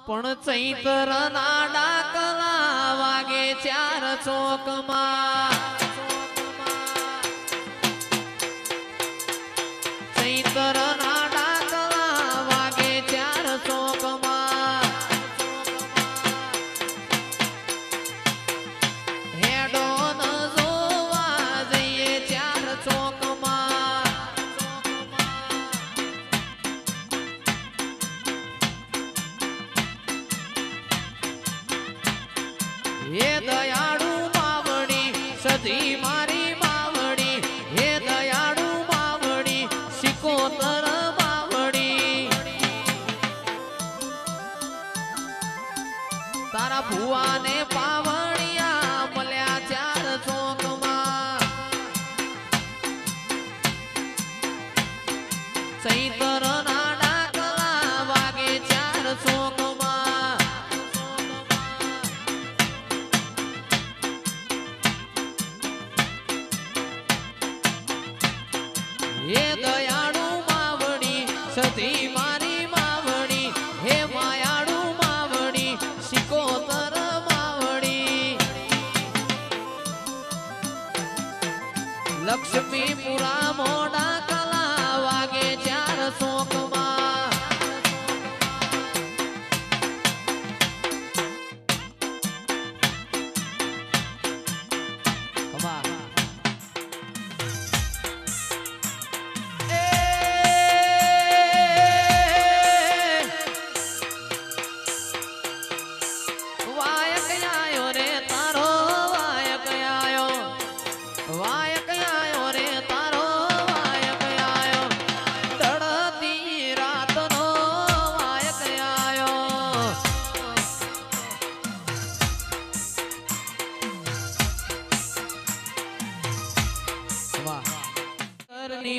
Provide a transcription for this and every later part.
પણ ચૈત્ર ના ડાકલા વાગે 4 ચોકમાં ચૈત્ર ના ડાકલા વાગે 4 ચોકમાં હેડો ન જોવા જઈએ 4 ચોકમાં હે દયાળુ માવડી સધી મારી માવડી હે દયાળુ માવડી સિકોતર માવડી તારા ભુવાને પાવડિયા મળ્યા 4 ચોકમાં ચૈત્ર ના ડાકલા વાગે 4 ચોકમાં હે દયાળુ માવડી સધી મારી માવડી હે માયાળુ માવડી સિકોતર માવડી લક્ષ્મીપુરા મોડા કલા વાગે 4 ચોકમાં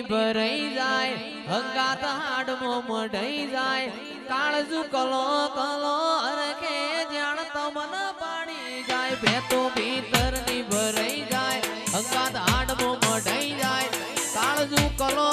ભરાઈ જાય હંગાત હાડમો મઢાઈ જાય કાળજુ કલો કલો અરખે જાણ તમન પાડી જાય ભેતો ભીતર ની ભરાઈ જાય હંગાત હાડમો મઢાઈ જાય કાળજુ કલો